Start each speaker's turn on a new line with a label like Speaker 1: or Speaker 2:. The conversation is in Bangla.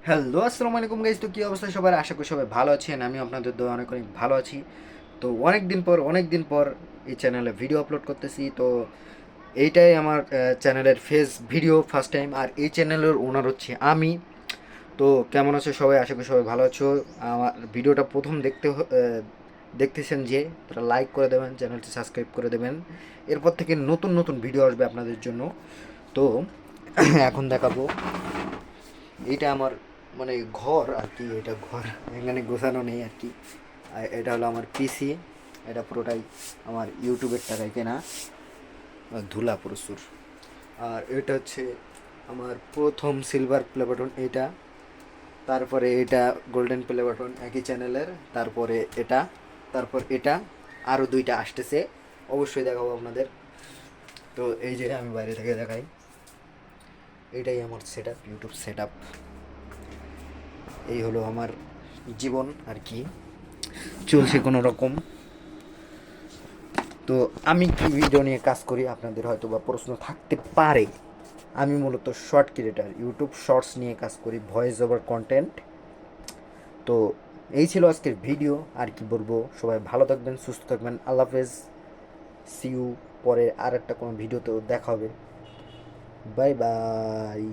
Speaker 1: হ্যালো, আসসালামু আলাইকুম গাইজ। তো কী অবস্থা সবার? আশা করি সবাই ভালো আছেন। আমি আপনাদের দোয়া অনেক অনেক ভালো আছি। তো অনেক দিন পর এই চ্যানেলে ভিডিও আপলোড করতেছি। তো এইটাই আমার চ্যানেলের ভিডিও ফার্স্ট টাইম, আর এই চ্যানেলের ওনার হচ্ছে আমি। তো কেমন আছো সবাই? আশা করি সবাই ভালো আছো। আমার ভিডিওটা প্রথম দেখতেছেন যে, তারা লাইক করে দেবেন, চ্যানেলটি সাবস্ক্রাইব করে দেবেন। এরপর থেকে নতুন নতুন ভিডিও আসবে আপনাদের জন্য। তো এখন দেখাবো, এইটা আমার মানে ঘর আর কি। এটা ঘর এখানে গোছানো নেই আর কি। আর এটা হলো আমার পিসি। এটা পুরোটাই আমার ইউটিউবের টাকায় কেনা, আর ধুলা প্রচুর। আর এটা হচ্ছে আমার প্রথম সিলভার প্লে বাটন এটা। তারপরে এটা গোল্ডেন প্লে বাটন একই চ্যানেলের। তারপরে এটা, তারপর এটা, আরও দুইটা আসতেছে, অবশ্যই দেখাবো আপনাদের। তো এই যে আমি বাইরে থেকে দেখাই, এটাই আমার set up, YouTube set up. এই হলো আমার জীবন আর কি, চলছে কোনো রকম। তো আমি কি ভিডিও নিয়ে কাজ করি আপনাদের হয়তো বা প্রশ্ন থাকতে পারে। আমি মূলত শর্ট ক্রিয়েটার, ইউটিউব শর্টস নিয়ে কাজ করি, ভয়েস ওভার কন্টেন্ট। তো এই ছিল আজকের ভিডিও। আর কি বলবো, সবাই ভালো থাকবেন, সুস্থ থাকবেন, আল্লাহ হাফেজ। সি ইউ, পরে আর একটা কোনো ভিডিওতেও দেখা হবে। Bye bye.